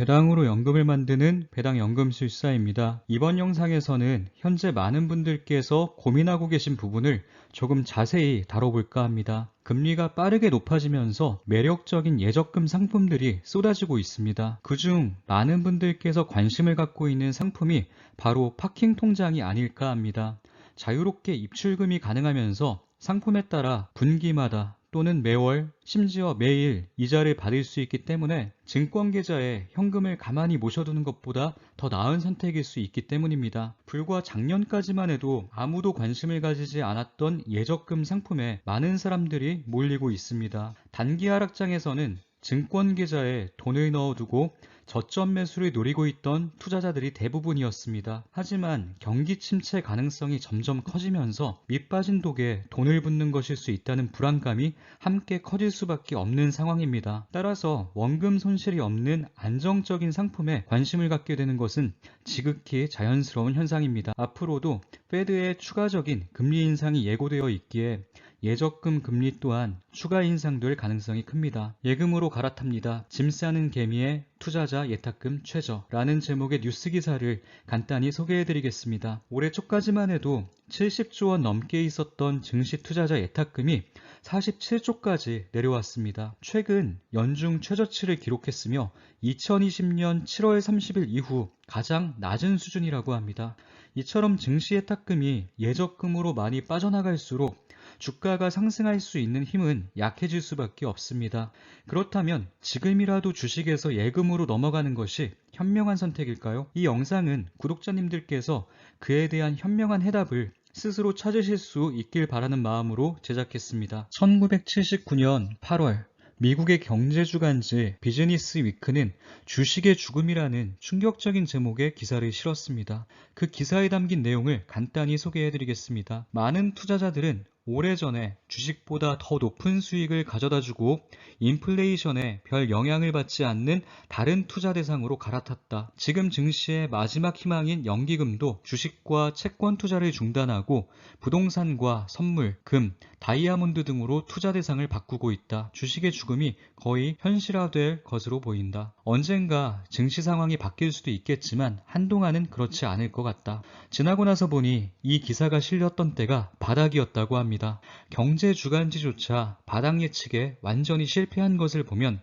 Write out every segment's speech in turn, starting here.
배당으로 연금을 만드는 배당연금술사입니다. 이번 영상에서는 현재 많은 분들께서 고민하고 계신 부분을 조금 자세히 다뤄볼까 합니다. 금리가 빠르게 높아지면서 매력적인 예적금 상품들이 쏟아지고 있습니다. 그중 많은 분들께서 관심을 갖고 있는 상품이 바로 파킹 통장이 아닐까 합니다. 자유롭게 입출금이 가능하면서 상품에 따라 분기마다 또는 매월, 심지어 매일 이자를 받을 수 있기 때문에 증권계좌에 현금을 가만히 모셔두는 것보다 더 나은 선택일 수 있기 때문입니다. 불과 작년까지만 해도 아무도 관심을 가지지 않았던 예적금 상품에 많은 사람들이 몰리고 있습니다. 단기 하락장에서는 증권계좌에 돈을 넣어두고 저점 매수를 노리고 있던 투자자들이 대부분이었습니다. 하지만 경기 침체 가능성이 점점 커지면서 밑빠진 독에 돈을 붓는 것일 수 있다는 불안감이 함께 커질 수밖에 없는 상황입니다. 따라서 원금 손실이 없는 안정적인 상품에 관심을 갖게 되는 것은 지극히 자연스러운 현상입니다. 앞으로도 페드의 추가적인 금리 인상이 예고되어 있기에 예적금 금리 또한 추가 인상될 가능성이 큽니다. 예금으로 갈아탑니다. 짐 싸는 개미의 투자자 예탁금 최저라는 제목의 뉴스 기사를 간단히 소개해드리겠습니다. 올해 초까지만 해도 70조 원 넘게 있었던 증시 투자자 예탁금이 47조까지 내려왔습니다. 최근 연중 최저치를 기록했으며 2020년 7월 30일 이후 가장 낮은 수준이라고 합니다. 이처럼 증시 예탁금이 예적금으로 많이 빠져나갈수록 주가가 상승할 수 있는 힘은 약해질 수밖에 없습니다. 그렇다면 지금이라도 주식에서 예금으로 넘어가는 것이 현명한 선택일까요? 이 영상은 구독자님들께서 그에 대한 현명한 해답을 스스로 찾으실 수 있길 바라는 마음으로 제작했습니다. 1979년 8월 미국의 경제주간지 비즈니스 위크는 주식의 죽음이라는 충격적인 제목의 기사를 실었습니다. 그 기사에 담긴 내용을 간단히 소개해드리겠습니다. 많은 투자자들은 오래전에 주식보다 더 높은 수익을 가져다주고 인플레이션에 별 영향을 받지 않는 다른 투자 대상으로 갈아탔다. 지금 증시의 마지막 희망인 연기금도 주식과 채권 투자를 중단하고 부동산과 선물, 금, 다이아몬드 등으로 투자 대상을 바꾸고 있다. 주식의 죽음이 거의 현실화될 것으로 보인다. 언젠가 증시 상황이 바뀔 수도 있겠지만 한동안은 그렇지 않을 것 같다. 지나고 나서 보니 이 기사가 실렸던 때가 바닥이었다고 합니다. 경제 주간지조차 바닥 예측에 완전히 실패한 것을 보면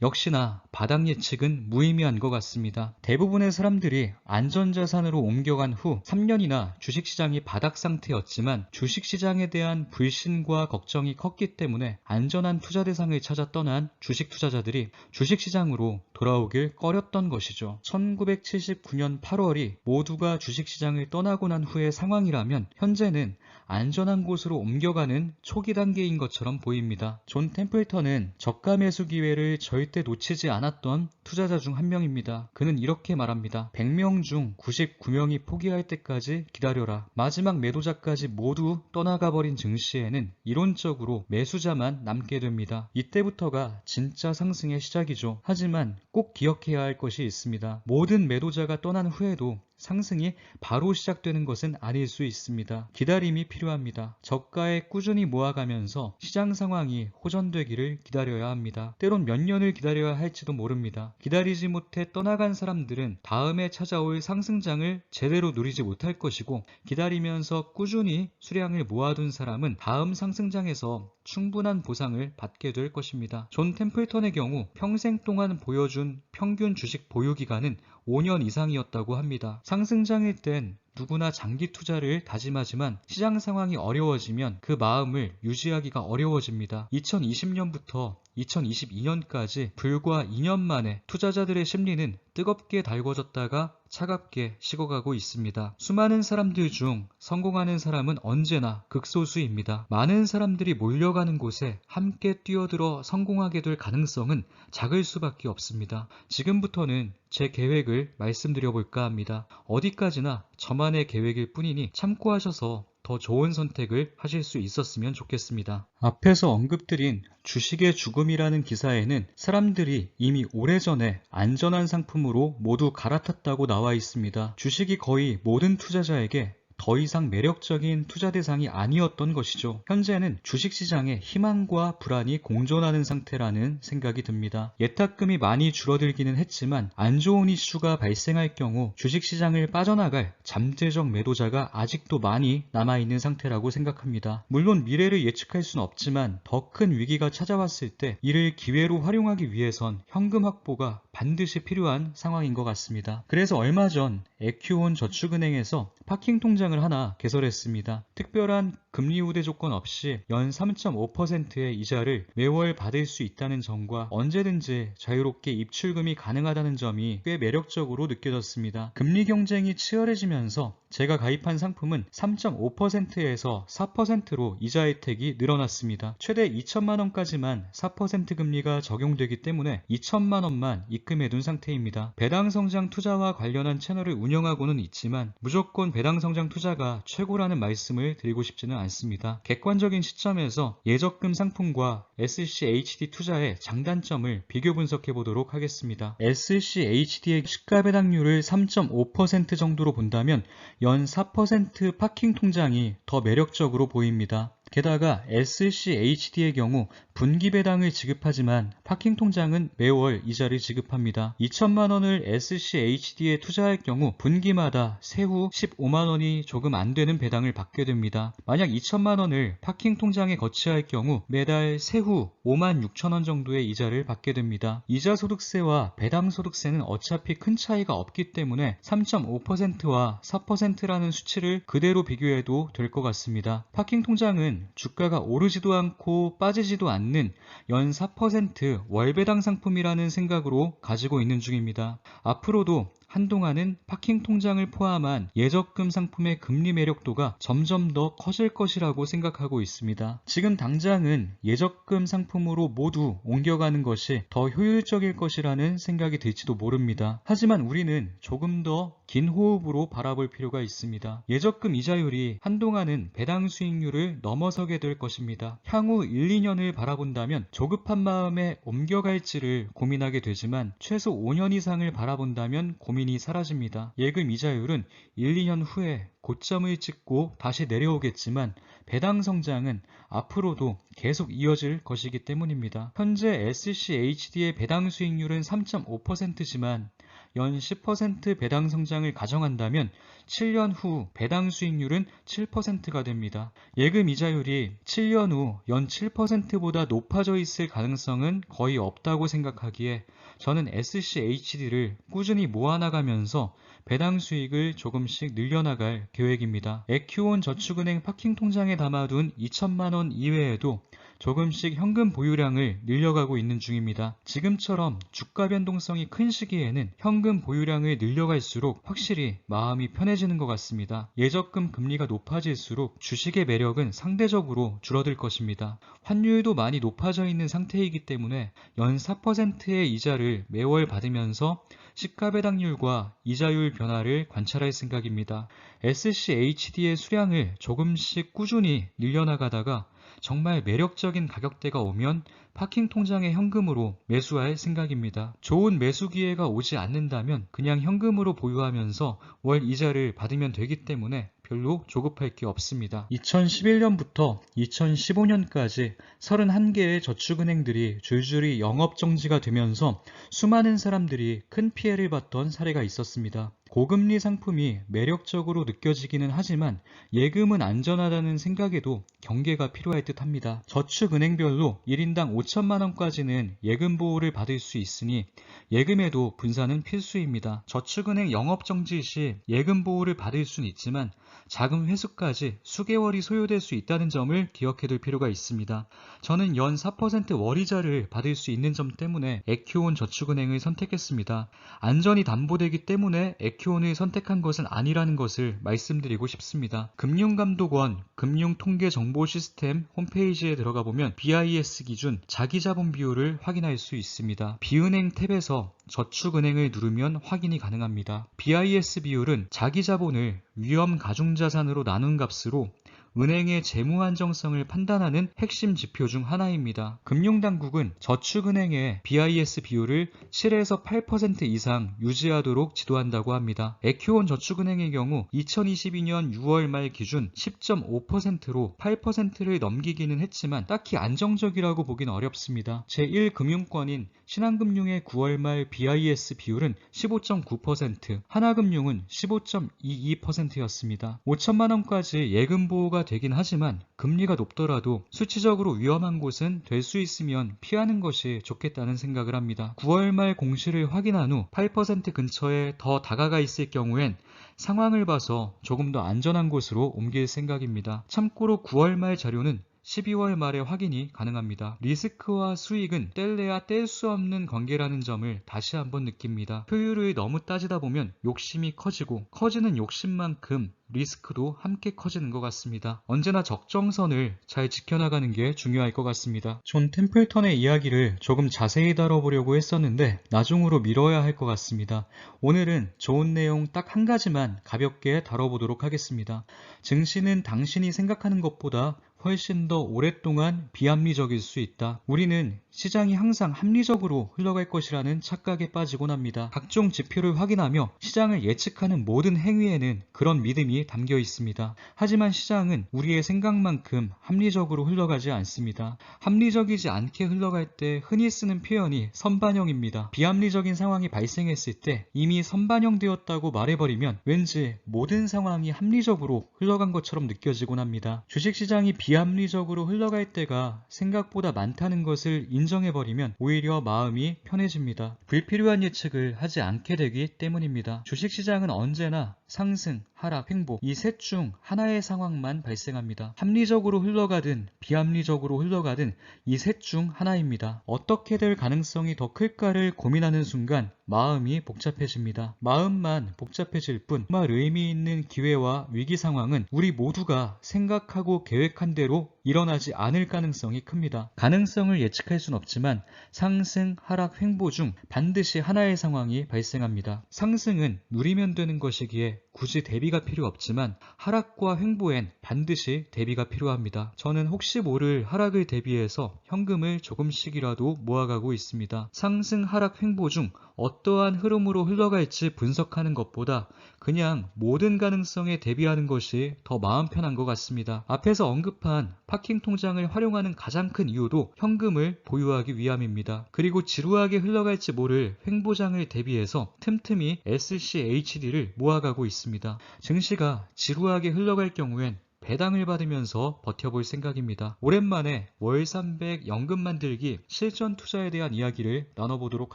역시나 바닥 예측은 무의미한 것 같습니다. 대부분의 사람들이 안전자산으로 옮겨간 후 3년이나 주식시장이 바닥 상태였지만 주식시장에 대한 불신과 걱정이 컸기 때문에 안전한 투자 대상을 찾아 떠난 주식 투자자들이 주식시장으로 돌아오길 꺼렸던 것이죠. 1979년 8월이 모두가 주식시장을 떠나고 난 후의 상황이라면 현재는 안전한 곳으로 옮겨가는 초기 단계인 것처럼 보입니다. 존 템플턴은 저가 매수 기회를 절대 놓치지 않았던 투자자 중 한 명입니다. 그는 이렇게 말합니다. 100명 중 99명이 포기할 때까지 기다려라. 마지막 매도자까지 모두 떠나가 버린 증시에는 이론적으로 매수자만 남게 됩니다. 이때부터가 진짜 상승의 시작이죠. 하지만 꼭 기억해야 할 것이 있습니다. 모든 매도자가 떠난 후에도 상승이 바로 시작되는 것은 아닐 수 있습니다. 기다림이 필요합니다. 저가에 꾸준히 모아가면서 시장 상황이 호전되기를 기다려야 합니다. 때론 몇 년을 기다려야 할지도 모릅니다. 기다리지 못해 떠나간 사람들은 다음에 찾아올 상승장을 제대로 누리지 못할 것이고 기다리면서 꾸준히 수량을 모아둔 사람은 다음 상승장에서 충분한 보상을 받게 될 것입니다. 존 템플턴의 경우 평생 동안 보여준 평균 주식 보유기간은 5년 이상이었다고 합니다. 상승장일 땐 누구나 장기 투자를 다짐하지만 시장 상황이 어려워지면 그 마음을 유지하기가 어려워집니다. 2020년부터 2022년까지 불과 2년 만에 투자자들의 심리는 뜨겁게 달궈졌다가 차갑게 식어가고 있습니다. 수많은 사람들 중 성공하는 사람은 언제나 극소수입니다. 많은 사람들이 몰려가는 곳에 함께 뛰어들어 성공하게 될 가능성은 작을 수밖에 없습니다. 지금부터는 제 계획을 말씀드려 볼까 합니다. 어디까지나 저만의 계획일 뿐이니 참고하셔서 더 좋은 선택을 하실 수 있었으면 좋겠습니다. 앞에서 언급드린 주식의 죽음이라는 기사에는 사람들이 이미 오래전에 안전한 상품으로 모두 갈아탔다고 나와 있습니다. 주식이 거의 모든 투자자에게 더 이상 매력적인 투자 대상이 아니었던 것이죠. 현재는 주식시장에 희망과 불안이 공존하는 상태라는 생각이 듭니다. 예탁금이 많이 줄어들기는 했지만 안 좋은 이슈가 발생할 경우 주식시장을 빠져나갈 잠재적 매도자가 아직도 많이 남아있는 상태라고 생각합니다. 물론 미래를 예측할 수는 없지만 더 큰 위기가 찾아왔을 때 이를 기회로 활용하기 위해선 현금 확보가 반드시 필요한 상황인 것 같습니다. 그래서 얼마 전 에큐온 저축은행에서 파킹 통장을 하나 개설했습니다. 특별한 금리 우대 조건 없이 연 3.5%의 이자를 매월 받을 수 있다는 점과 언제든지 자유롭게 입출금이 가능하다는 점이 꽤 매력적으로 느껴졌습니다. 금리 경쟁이 치열해지면서 제가 가입한 상품은 3.5%에서 4%로 이자 혜택이 늘어났습니다. 최대 2천만 원까지만 4% 금리가 적용되기 때문에 2천만 원만 입금해둔 상태입니다. 배당성장 투자와 관련한 채널을 운영하고는 있지만 무조건 배당성장 투자가 최고라는 말씀을 드리고 싶지는 않습니다. 객관적인 시점에서 예적금 상품과 SCHD 투자의 장단점을 비교 분석해 보도록 하겠습니다. SCHD의 시가 배당률을 3.5% 정도로 본다면 연 4% 파킹 통장이 더 매력적으로 보입니다. 게다가 SCHD의 경우 분기 배당을 지급하지만 파킹 통장은 매월 이자를 지급합니다. 2천만 원을 SCHD에 투자할 경우 분기마다 세후 15만 원이 조금 안 되는 배당을 받게 됩니다. 만약 2천만 원을 파킹 통장에 거치할 경우 매달 세후 5만 6천 원 정도의 이자를 받게 됩니다. 이자 소득세와 배당 소득세는 어차피 큰 차이가 없기 때문에 3.5%와 4%라는 수치를 그대로 비교해도 될 것 같습니다. 파킹 통장은 주가가 오르지도 않고 빠지지도 않는 연 4% 월배당 상품이라는 생각으로 가지고 있는 중입니다. 앞으로도 한동안은 파킹 통장을 포함한 예적금 상품의 금리 매력도가 점점 더 커질 것이라고 생각하고 있습니다. 지금 당장은 예적금 상품으로 모두 옮겨가는 것이 더 효율적일 것이라는 생각이 들지도 모릅니다. 하지만 우리는 조금 더 긴 호흡으로 바라볼 필요가 있습니다. 예적금 이자율이 한동안은 배당 수익률을 넘어서게 될 것입니다. 향후 1, 2년을 바라본다면 조급한 마음에 옮겨갈지를 고민하게 되지만 최소 5년 이상을 바라본다면 고민이 사라집니다. 예금 이자율은 1, 2년 후에 고점을 찍고 다시 내려오겠지만 배당 성장은 앞으로도 계속 이어질 것이기 때문입니다. 현재 SCHD의 배당 수익률은 3.5%지만 연 10% 배당 성장을 가정한다면 7년 후 배당 수익률은 7%가 됩니다. 예금 이자율이 7년 후 연 7%보다 높아져 있을 가능성은 거의 없다고 생각하기에 저는 SCHD를 꾸준히 모아나가면서 배당 수익을 조금씩 늘려나갈 계획입니다. 에큐온 저축은행 파킹 통장에 담아둔 2천만 원 이외에도 조금씩 현금 보유량을 늘려가고 있는 중입니다. 지금처럼 주가 변동성이 큰 시기에는 현금 보유량을 늘려갈수록 확실히 마음이 편해지는 것 같습니다. 예적금 금리가 높아질수록 주식의 매력은 상대적으로 줄어들 것입니다. 환율도 많이 높아져 있는 상태이기 때문에 연 4%의 이자를 매월 받으면서 시가 배당률과 이자율 변화를 관찰할 생각입니다. SCHD의 수량을 조금씩 꾸준히 늘려나가다가 정말 매력적인 가격대가 오면 파킹 통장의 현금으로 매수할 생각입니다. 좋은 매수 기회가 오지 않는다면 그냥 현금으로 보유하면서 월 이자를 받으면 되기 때문에 별로 조급할 게 없습니다. 2011년부터 2015년까지 31개의 저축은행들이 줄줄이 영업정지가 되면서 수많은 사람들이 큰 피해를 봤던 사례가 있었습니다. 고금리 상품이 매력적으로 느껴지기는 하지만 예금은 안전하다는 생각에도 경계가 필요할 듯 합니다. 저축은행별로 1인당 5천만 원까지는 예금 보호를 받을 수 있으니 예금에도 분산은 필수입니다. 저축은행 영업정지 시 예금 보호를 받을 수는 있지만 자금 회수까지 수개월이 소요될 수 있다는 점을 기억해둘 필요가 있습니다. 저는 연 4% 월이자를 받을 수 있는 점 때문에 에큐온 저축은행을 선택했습니다. 안전이 담보되기 때문에 에큐온을 선택한 것은 아니라는 것을 말씀드리고 싶습니다. 금융감독원 금융통계정보시스템 홈페이지에 들어가 보면 BIS 기준 자기자본 비율을 확인할 수 있습니다. 비은행 탭에서 저축은행을 누르면 확인이 가능합니다. BIS 비율은 자기자본을 위험 가중자산으로 나눈 값으로 은행의 재무 안정성을 판단하는 핵심 지표 중 하나입니다. 금융당국은 저축은행의 BIS 비율을 7에서 8% 이상 유지하도록 지도한다고 합니다. 에큐온 저축은행의 경우 2022년 6월 말 기준 10.5%로 8%를 넘기기는 했지만 딱히 안정적이라고 보긴 어렵습니다. 제1금융권인 신한금융의 9월 말 BIS 비율은 15.9%, 하나금융은 15.22%였습니다. 5천만 원까지 예금 보호가 되긴 하지만 금리가 높더라도 수치적으로 위험한 곳은 될 수 있으면 피하는 것이 좋겠다는 생각을 합니다. 9월 말 공시를 확인한 후 8% 근처에 더 다가가 있을 경우엔 상황을 봐서 조금 더 안전한 곳으로 옮길 생각입니다. 참고로 9월 말 자료는 12월 말에 확인이 가능합니다. 리스크와 수익은 뗄래야 뗄 수 없는 관계라는 점을 다시 한번 느낍니다. 효율을 너무 따지다 보면 욕심이 커지고 커지는 욕심만큼 리스크도 함께 커지는 것 같습니다. 언제나 적정선을 잘 지켜나가는 게 중요할 것 같습니다. 존 템플턴의 이야기를 조금 자세히 다뤄보려고 했었는데 나중으로 미뤄야 할 것 같습니다. 오늘은 좋은 내용 딱 한 가지만 가볍게 다뤄보도록 하겠습니다. 증시는 당신이 생각하는 것보다 훨씬 더 오랫동안 비합리적일 수 있다. 우리는 시장이 항상 합리적으로 흘러갈 것이라는 착각에 빠지곤 합니다. 각종 지표를 확인하며 시장을 예측하는 모든 행위에는 그런 믿음이 담겨 있습니다. 하지만 시장은 우리의 생각만큼 합리적으로 흘러가지 않습니다. 합리적이지 않게 흘러갈 때 흔히 쓰는 표현이 선반영입니다. 비합리적인 상황이 발생했을 때 이미 선반영되었다고 말해버리면 왠지 모든 상황이 합리적으로 흘러간 것처럼 느껴지곤 합니다. 주식시장이 비합리적으로 흘러갈 때가 생각보다 많다는 것을 인정해버리면 오히려 마음이 편해집니다. 불필요한 예측을 하지 않게 되기 때문입니다. 주식시장은 언제나 상승, 하락, 횡보 이 셋 중 하나의 상황만 발생합니다. 합리적으로 흘러가든 비합리적으로 흘러가든 이 셋 중 하나입니다. 어떻게 될 가능성이 더 클까를 고민하는 순간 마음이 복잡해집니다. 마음만 복잡해질 뿐 정말 의미 있는 기회와 위기 상황은 우리 모두가 생각하고 계획한 대로 일어나지 않을 가능성이 큽니다. 가능성을 예측할 순 없지만 상승, 하락, 횡보 중 반드시 하나의 상황이 발생합니다. 상승은 누리면 되는 것이기에 굳이 대비가 필요 없지만 하락과 횡보엔 반드시 대비가 필요합니다. 저는 혹시 모를 하락을 대비해서 현금을 조금씩이라도 모아가고 있습니다. 상승, 하락, 횡보 중 어떠한 흐름으로 흘러갈지 분석하는 것보다 그냥 모든 가능성에 대비하는 것이 더 마음 편한 것 같습니다. 앞에서 언급한 파킹 통장을 활용하는 가장 큰 이유도 현금을 보유하기 위함입니다. 그리고 지루하게 흘러갈지 모를 횡보장을 대비해서 틈틈이 SCHD를 모아가고 있습니다. 증시가 지루하게 흘러갈 경우엔 배당을 받으면서 버텨볼 생각입니다. 오랜만에 월 300 연금 만들기 실전 투자에 대한 이야기를 나눠보도록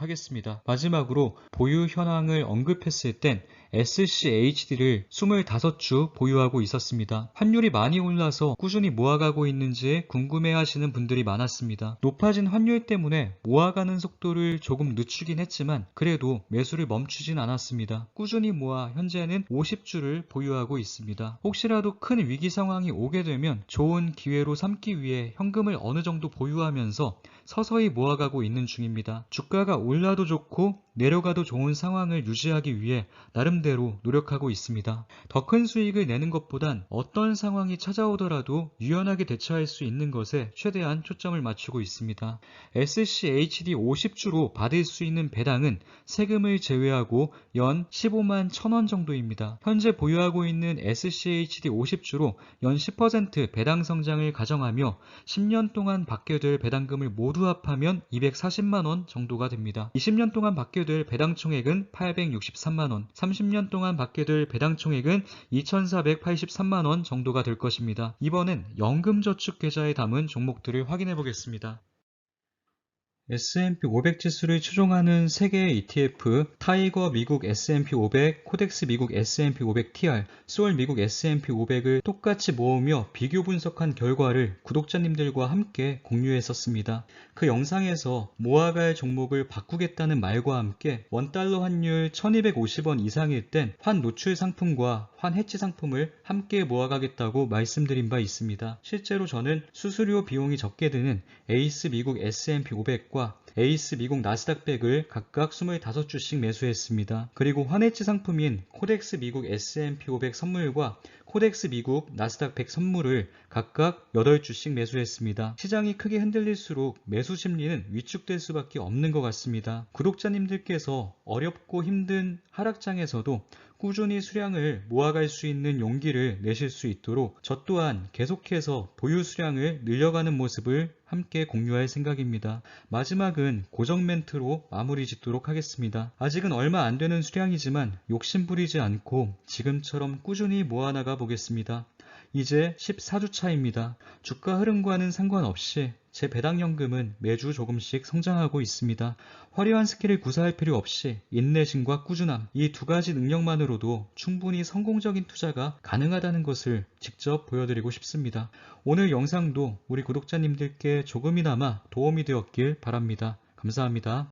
하겠습니다. 마지막으로 보유 현황을 언급했을 땐 SCHD를 25주 보유하고 있었습니다. 환율이 많이 올라서 꾸준히 모아가고 있는지 궁금해하시는 분들이 많았습니다. 높아진 환율 때문에 모아가는 속도를 조금 늦추긴 했지만 그래도 매수를 멈추진 않았습니다. 꾸준히 모아 현재는 50주를 보유하고 있습니다. 혹시라도 큰 위기 상황이 오게 되면 좋은 기회로 삼기 위해 현금을 어느 정도 보유하면서 서서히 모아가고 있는 중입니다. 주가가 올라도 좋고 내려가도 좋은 상황을 유지하기 위해 나름대로 노력하고 있습니다. 더 큰 수익을 내는 것보단 어떤 상황이 찾아오더라도 유연하게 대처할 수 있는 것에 최대한 초점을 맞추고 있습니다. SCHD 50주로 받을 수 있는 배당은 세금을 제외하고 연 15만 1,000원 정도입니다. 현재 보유하고 있는 SCHD 50주로 연 10% 배당 성장을 가정하며 10년 동안 받게 될 배당금을 모두 합하면 240만원 정도가 됩니다. 20년 동안 받게 될 배당 총액은 863만원, 30년 동안 받게 될 배당 총액은 2,483만원 정도가 될 것입니다. 이번엔 연금저축 계좌에 담은 종목들을 확인해 보겠습니다. S&P 500 지수를 추종하는 세계의 ETF, 타이거 미국 S&P 500, 코덱스 미국 S&P 500 TR, 소울 미국 S&P 500을 똑같이 모으며 비교 분석한 결과를 구독자님들과 함께 공유했었습니다. 그 영상에서 모아갈 종목을 바꾸겠다는 말과 함께 원달러 환율 1250원 이상일 땐 환 노출 상품과 환 해지 상품을 함께 모아가겠다고 말씀드린 바 있습니다. 실제로 저는 수수료 비용이 적게 드는 에이스 미국 S&P 500과 에이스 미국 나스닥 100을 각각 25주씩 매수했습니다. 그리고 환해지 상품인 코덱스 미국 S&P 500 선물과 코덱스 미국, 나스닥 100 선물을 각각 8주씩 매수했습니다. 시장이 크게 흔들릴수록 매수 심리는 위축될 수밖에 없는 것 같습니다. 구독자님들께서 어렵고 힘든 하락장에서도 꾸준히 수량을 모아갈 수 있는 용기를 내실 수 있도록 저 또한 계속해서 보유 수량을 늘려가는 모습을 함께 공유할 생각입니다. 마지막은 고정 멘트로 마무리 짓도록 하겠습니다. 아직은 얼마 안 되는 수량이지만 욕심 부리지 않고 지금처럼 꾸준히 모아나가 보겠습니다. 이제 14주 차입니다. 주가 흐름과는 상관없이 제 배당연금은 매주 조금씩 성장하고 있습니다. 화려한 스킬을 구사할 필요 없이 인내심과 꾸준함, 이 두 가지 능력만으로도 충분히 성공적인 투자가 가능하다는 것을 직접 보여드리고 싶습니다. 오늘 영상도 우리 구독자님들께 조금이나마 도움이 되었길 바랍니다. 감사합니다.